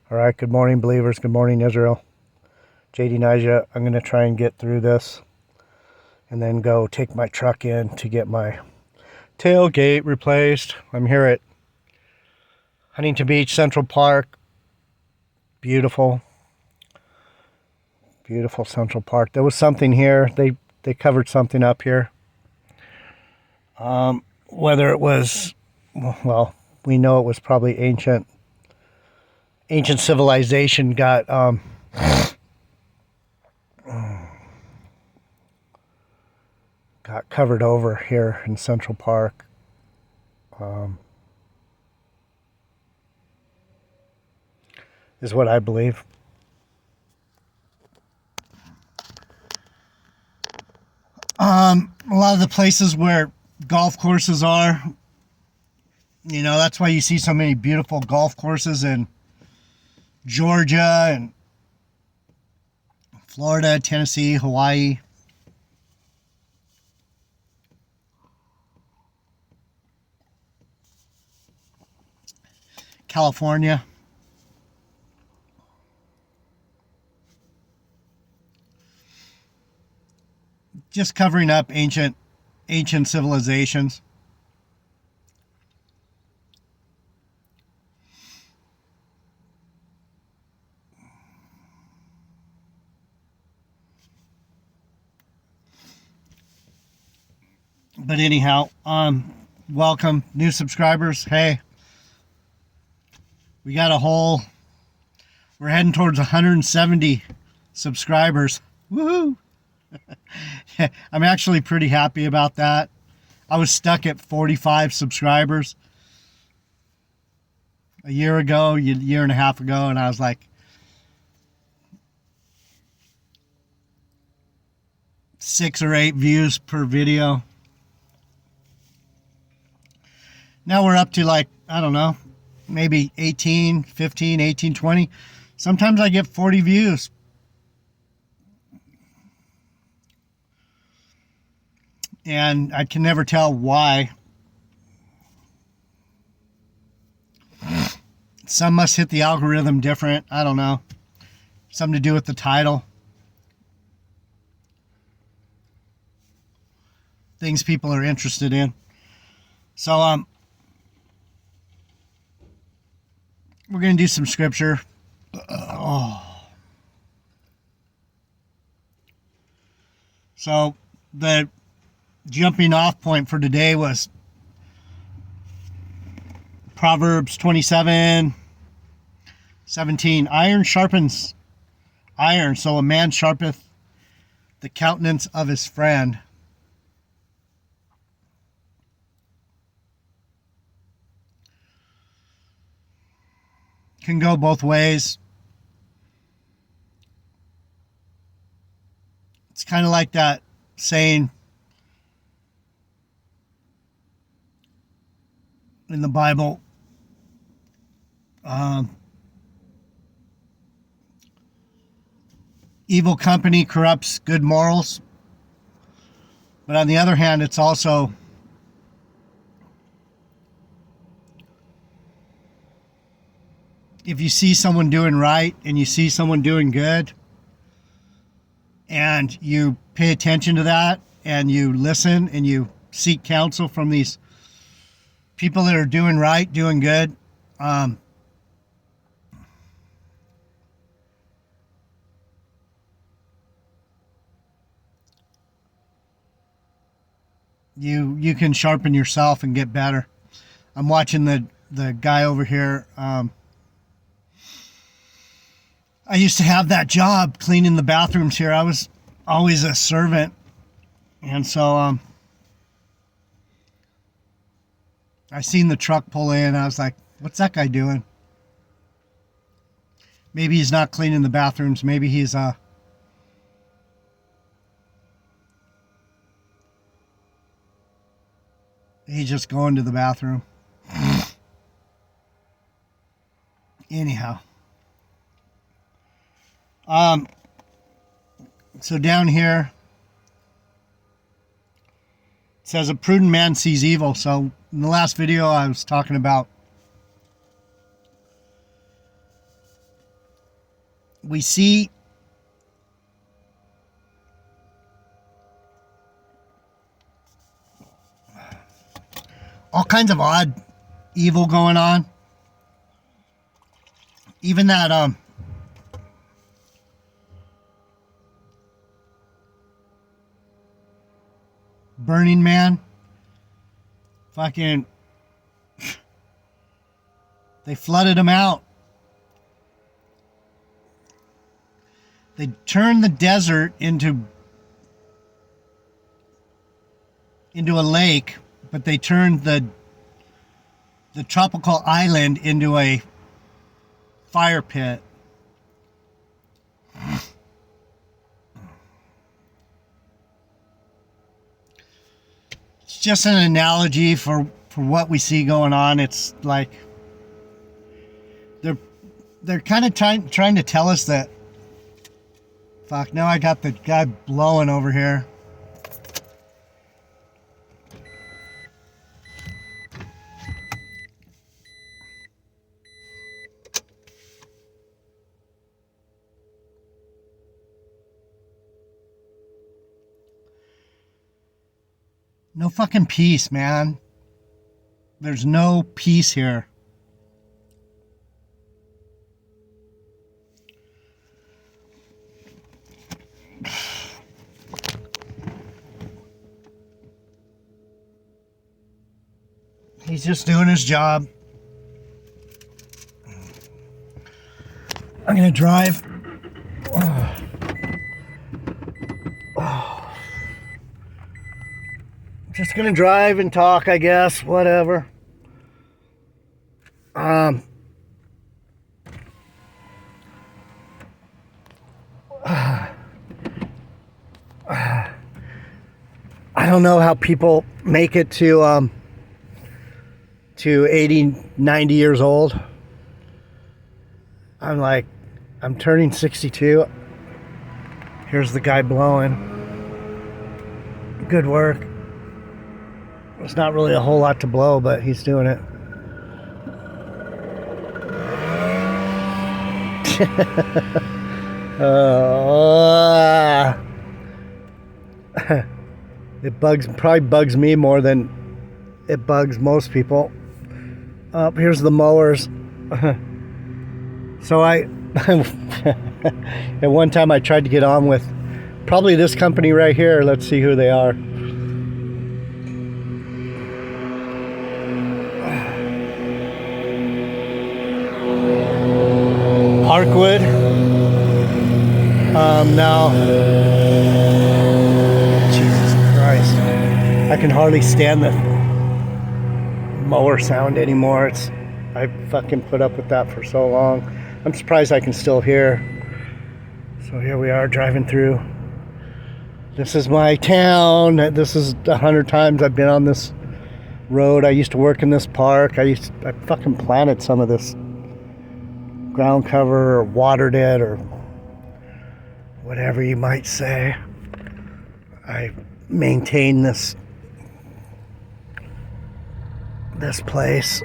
All right, good morning, believers. Good morning, Israel. JD Nija, I'm going to try and get through this and then go take my truck in to get my tailgate replaced. I'm here at Huntington Beach Central Park. Beautiful, beautiful Central Park. There was something here. They covered something up here. Whether it was, well, we know it was probably ancient civilization got covered over here in Central Park. Is what I believe. A lot of the places where golf courses are, that's why you see so many beautiful golf courses in Georgia and Florida, Tennessee, Hawaii. California. Just covering up ancient civilizations. But anyhow, welcome new subscribers. Hey, we got we're heading towards 170 subscribers. Woohoo! I'm actually pretty happy about that. I was stuck at 45 subscribers a year and a half ago, and I was like, 6 or 8 views per video. Now we're up to like, I don't know, maybe 18, 15, 18, 20. Sometimes I get 40 views. And I can never tell why. Some must hit the algorithm different. I don't know. Something to do with the title. Things people are interested in. So, we're going to do some scripture. So, the jumping off point for today was Proverbs 27:17. Iron sharpens iron, so a man sharpeneth the countenance of his friend. Can go both ways. It's kind of like that saying in the Bible, evil company corrupts good morals. But on the other hand, it's also if you see someone doing right and you see someone doing good and you pay attention to that and you listen and you seek counsel from these people that are doing right, doing good, you can sharpen yourself and get better. I'm watching the guy over here. I used to have that job cleaning the bathrooms here. I was always a servant. And so I seen the truck pull in. I was like, what's that guy doing? Maybe he's not cleaning the bathrooms. Maybe he's just going to the bathroom. Anyhow. So down here, it says a prudent man sees evil. So in the last video, I was talking about we see all kinds of odd evil going on. Even that Burning Man, fucking, they flooded him out. They turned the desert into a lake, but they turned the tropical island into a fire pit. It's just an analogy for what we see going on. It's like they're kind of trying to tell us that. Fuck, now I got the guy blowing over here. No fucking peace, man. There's no peace here. He's just doing his job. I'm gonna drive. Just gonna drive and talk, I guess. Whatever. I don't know how people make it to 80, 90 years old. I'm turning 62. Here's the guy blowing. Good work. It's not really a whole lot to blow, but he's doing it. It probably bugs me more than it bugs most people. Here's the mowers. So at one time I tried to get on with probably this company right here. Let's see who they are. Parkwood. Now, Jesus Christ, I can hardly stand the mower sound anymore. I fucking put up with that for so long. I'm surprised I can still hear. So here we are driving through. This is my town. This is 100 times I've been on this road. I used to work in this park. I fucking planted some of this ground cover or watered it or whatever you might say. I maintain this place.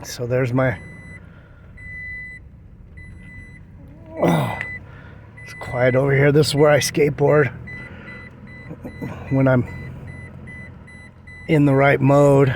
So there's my... Oh, it's quiet over here. This is where I skateboard when I'm in the right mode.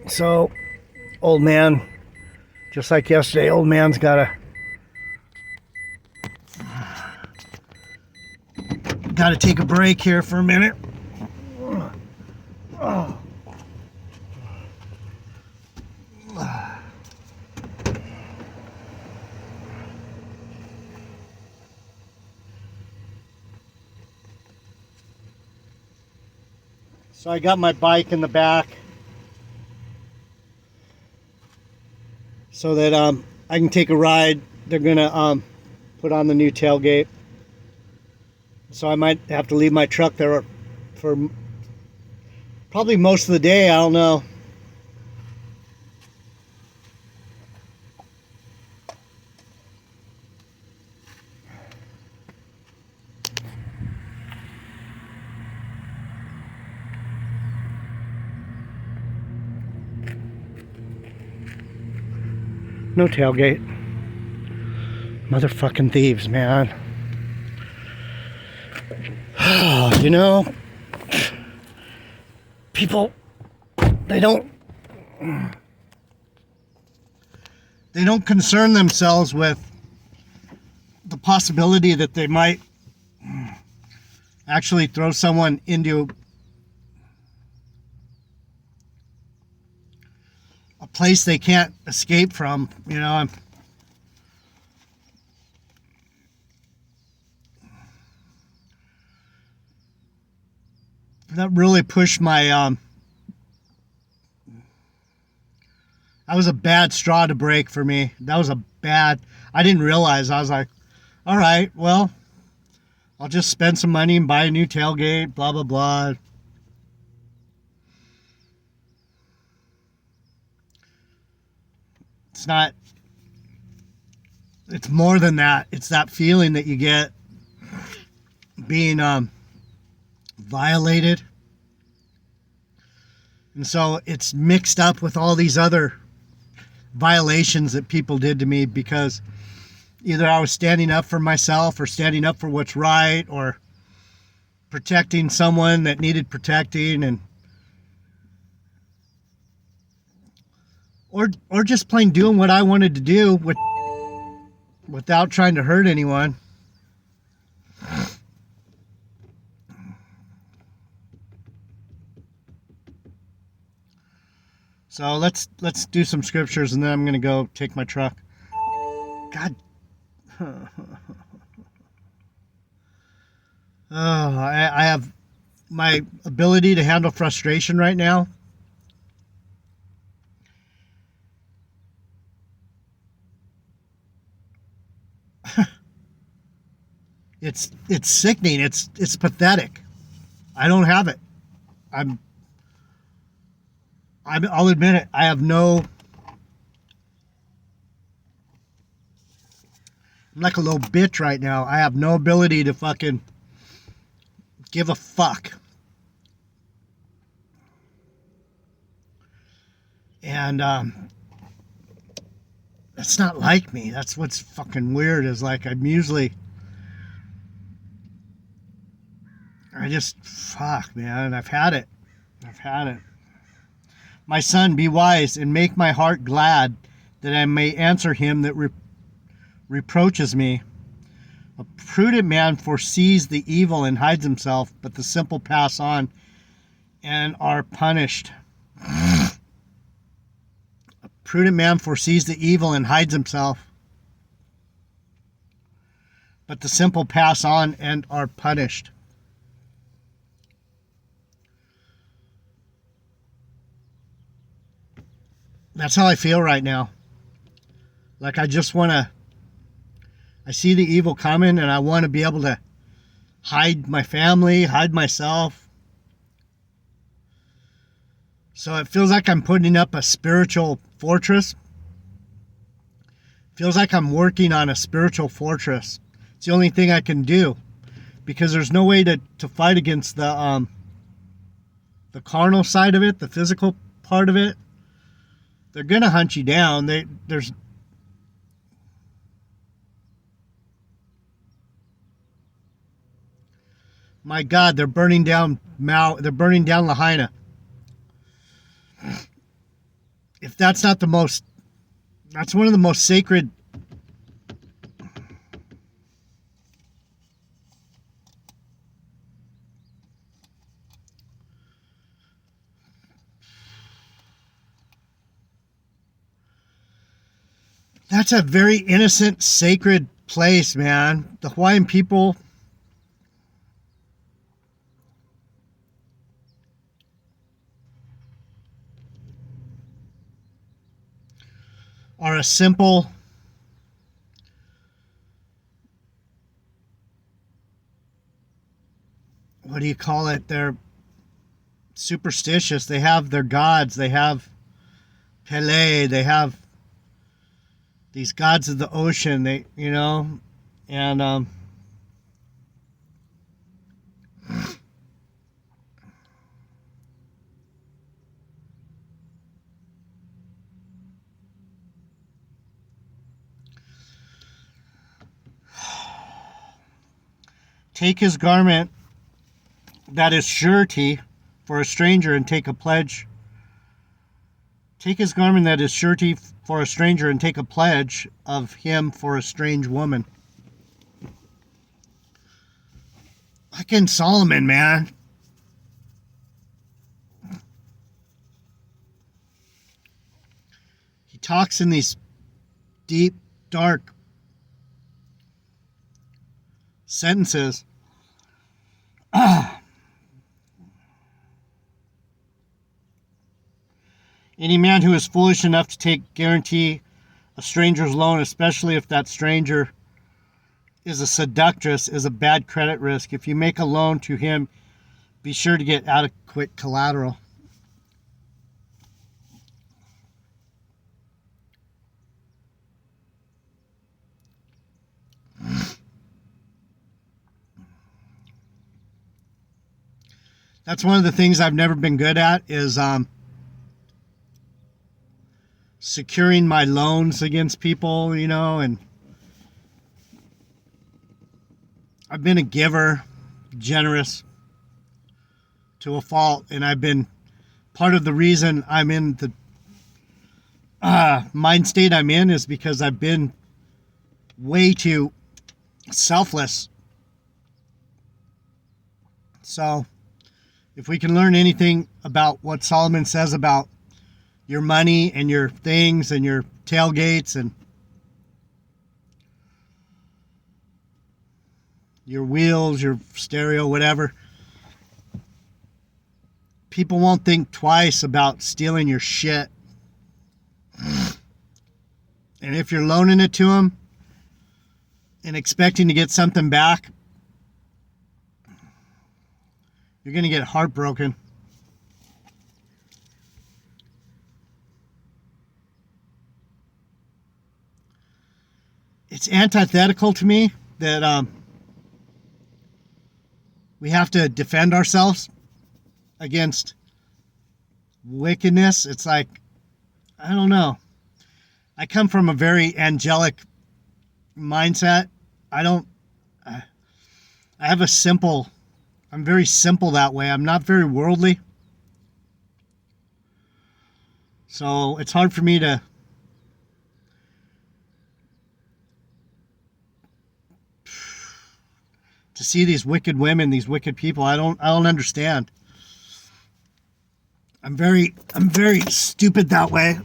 So, old man, just like yesterday, old man's gotta take a break here for a minute. Oh. So I got my bike in the back so that I can take a ride. They're gonna put on the new tailgate. So I might have to leave my truck there for probably most of the day. I don't know. No tailgate. Motherfucking thieves, man. You know, people, they don't concern themselves with the possibility that they might actually throw someone into a place they can't escape from. You know, that really pushed my that was a bad straw to break for me. That was I didn't realize. I was like, all right, well, I'll just spend some money and buy a new tailgate, blah, blah, blah. It's more than that. It's that feeling that you get being violated. And so it's mixed up with all these other violations that people did to me, because either I was standing up for myself or standing up for what's right or protecting someone that needed protecting, and or just plain doing what I wanted to do without trying to hurt anyone. So let's do some scriptures, and then I'm going to go take my truck. God. I have my ability to handle frustration right now. It's sickening. It's pathetic. I don't have it. I'll admit it. I have no. I'm like a little bitch right now. I have no ability to fucking give a fuck. And that's not like me. That's what's fucking weird, is like fuck, man. I've had it. My son, be wise and make my heart glad, that I may answer him that reproaches me. A prudent man foresees the evil and hides himself, but the simple pass on and are punished. A prudent man foresees the evil and hides himself, but the simple pass on and are punished. That's how I feel right now. Like I see the evil coming, and I want to be able to hide my family, hide myself. So it feels like I'm putting up a spiritual fortress. Feels like I'm working on a spiritual fortress. It's the only thing I can do, because there's no way to fight against the carnal side of it, the physical part of it. They're gonna hunt you down. My God, they're burning down They're burning down Lahaina. If that's not that's one of the most sacred. That's a very innocent, sacred place, man. The Hawaiian people are a simple, what do you call it? They're superstitious. They have their gods. They have Pele. They have these gods of the ocean. And Take his garment that is surety for a stranger and take a pledge. Take his garment that is surety for a stranger and take a pledge of him for a strange woman. Fucking Solomon, man. He talks in these deep, dark sentences. Any man who is foolish enough to guarantee a stranger's loan, especially if that stranger is a seductress, is a bad credit risk. If you make a loan to him, be sure to get adequate collateral. That's one of the things I've never been good at is securing my loans against people, and I've been a giver, generous to a fault, and I've been part of the reason I'm in the mind state I'm in is because I've been way too selfless. So if we can learn anything about what Solomon says about your money and your things and your tailgates and your wheels, your stereo, whatever, people won't think twice about stealing your shit. And if you're loaning it to them and expecting to get something back, you're going to get heartbroken. It's antithetical to me that we have to defend ourselves against wickedness. It's like, I don't know. I come from a very angelic mindset. I have I'm very simple that way. I'm not very worldly. So it's hard for me to see these wicked women, these wicked people. I don't understand. I'm very stupid that way.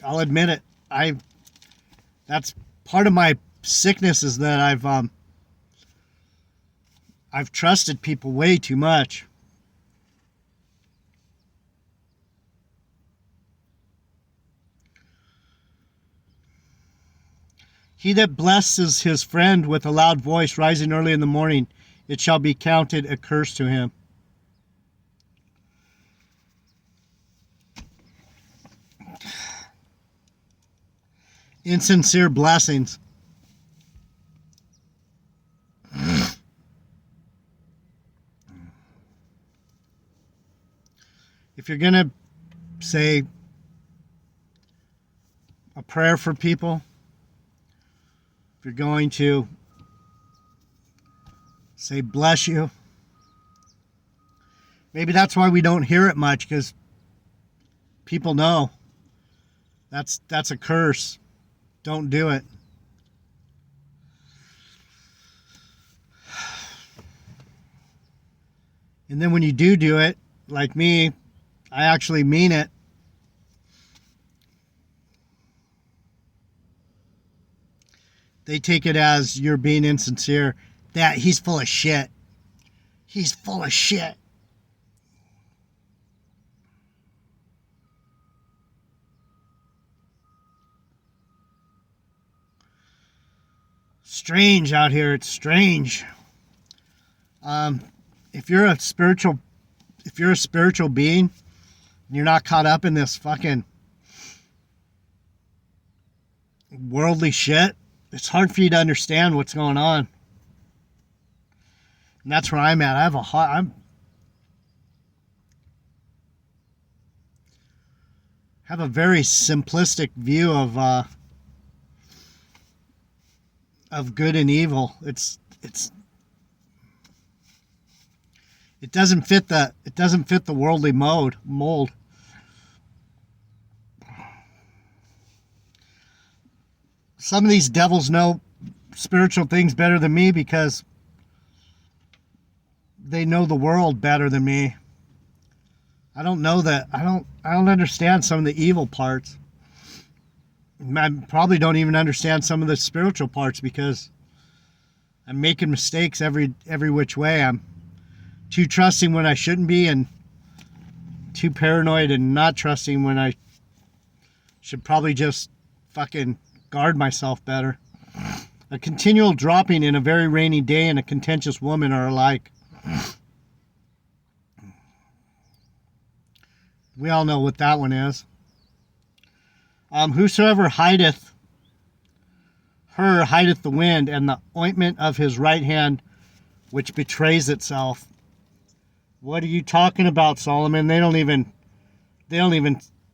I'll admit it. That's part of my sickness is that I've trusted people way too much. He that blesses his friend with a loud voice rising early in the morning, it shall be counted a curse to him. Insincere blessings. If you're going to say a prayer for people, if you're going to say bless you, maybe that's why we don't hear it much, because people know that's a curse. Don't do it. And then when you do it, like me, I actually mean it. They take it as you're being insincere. That he's full of shit. He's full of shit. Strange out here. It's strange. If you're a spiritual being, and you're not caught up in this fucking worldly shit, it's hard for you to understand what's going on. And that's where I'm at. I have a very simplistic view of of good and evil. It doesn't fit the worldly mold. Some of these devils know spiritual things better than me because they know the world better than me. I don't know that. I don't understand some of the evil parts. I probably don't even understand some of the spiritual parts because I'm making mistakes every which way. I'm too trusting when I shouldn't be, and too paranoid and not trusting when I should probably just fucking guard myself better. A continual dropping in a very rainy day and a contentious woman are alike. We all know what that one is. Whosoever hideth her hideth the wind, and the ointment of his right hand which betrays itself. What are you talking about, Solomon? They don't even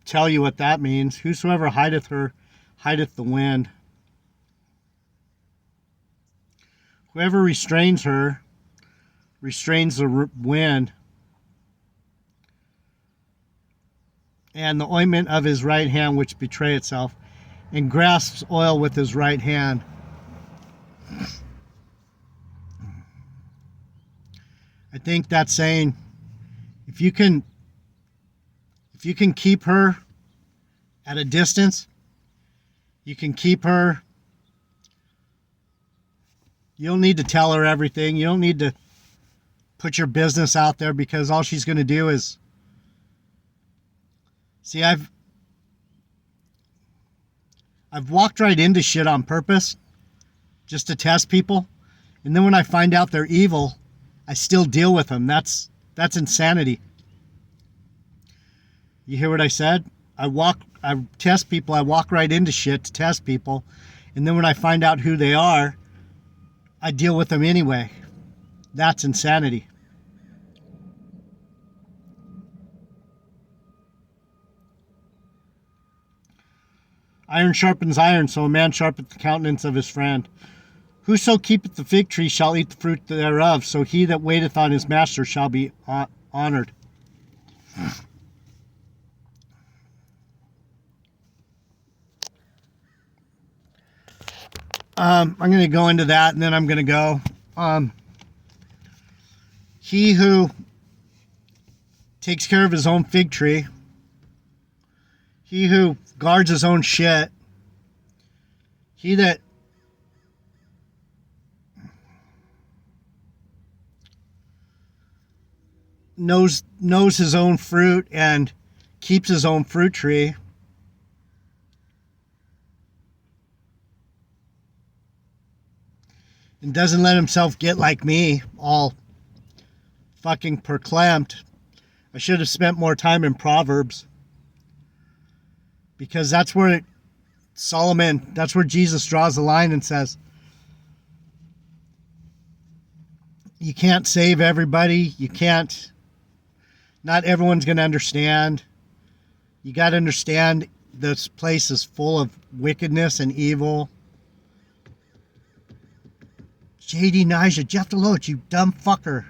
tell you what that means. Whosoever hideth her hideth the wind. Whoever restrains her restrains the wind. And the ointment of his right hand which betray itself, and grasps oil with his right hand. I think that's saying if you can keep her at a distance, you can keep her. You don't need to tell her everything. You don't need to put your business out there, because all she's going to do is see. I've walked right into shit on purpose just to test people, and then when I find out they're evil, I still deal with them. That's insanity. You hear what I said? I test people. I walk right into shit to test people, and then when I find out who they are, I deal with them anyway. That's insanity. Iron sharpens iron, so a man sharpeneth the countenance of his friend. Whoso keepeth the fig tree shall eat the fruit thereof, so he that waiteth on his master shall be honored. I'm going to go into that, and then I'm going to go. He who takes care of his own fig tree, he who guards his own shit, he that knows his own fruit and keeps his own fruit tree, and doesn't let himself get like me, all fucking proclaimed. I should have spent more time in Proverbs, because that's where that's where Jesus draws the line and says, you can't save everybody. Not everyone's going to understand. You got to understand this place is full of wickedness and evil. JD Nija, Jeff Deloach, you dumb fucker.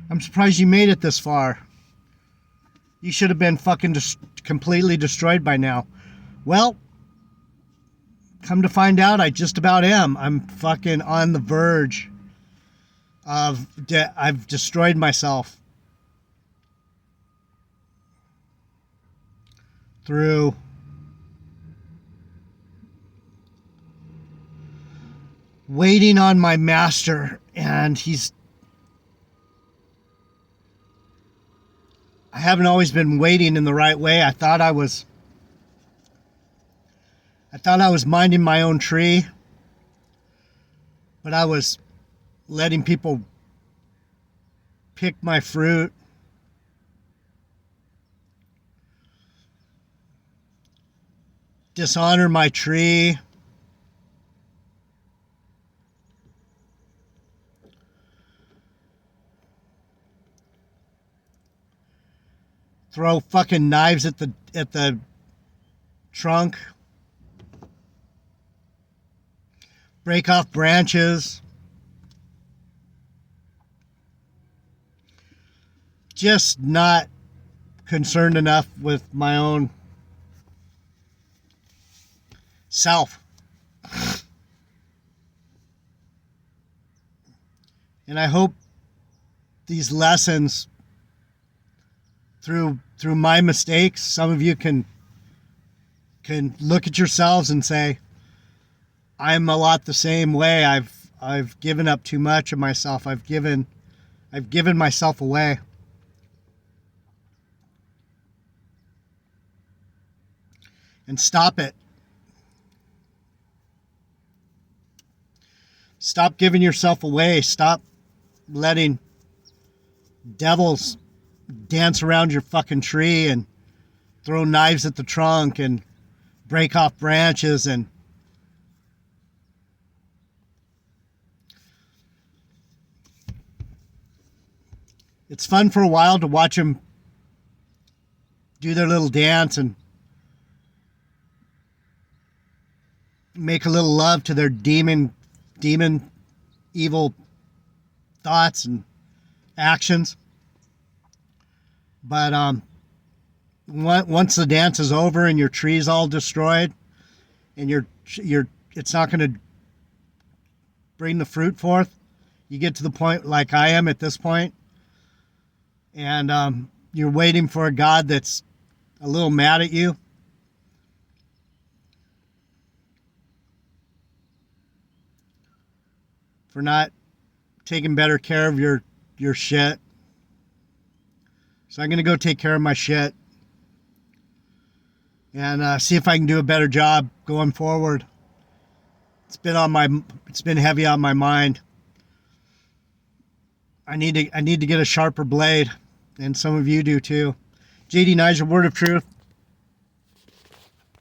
I'm surprised you made it this far. You should have been fucking completely destroyed by now. Well, come to find out, I just about am. I'm fucking on the verge of I've destroyed myself through waiting on my master, and I haven't always been waiting in the right way. I thought I was minding my own tree, but I was letting people pick my fruit, dishonor my tree, throw fucking knives at the trunk, break off branches, just not concerned enough with my own self. And I hope these lessons through my mistakes, some of you can look at yourselves and say, I'm a lot the same way. I've given up too much of myself. I've given myself away. And stop it. Stop giving yourself away. Stop letting devils dance around your fucking tree and throw knives at the trunk and break off branches. And it's fun for a while to watch them do their little dance and make a little love to their demon evil thoughts and actions. But once the dance is over and your tree's all destroyed and it's not going to bring the fruit forth, you get to the point like I am at this point, and you're waiting for a God that's a little mad at you. For not taking better care of your shit. So I'm going to go take care of my shit and see if I can do a better job going forward. It's been heavy on my mind. I need to get a sharper blade, and some of you do too. JD Niger, Word of Truth.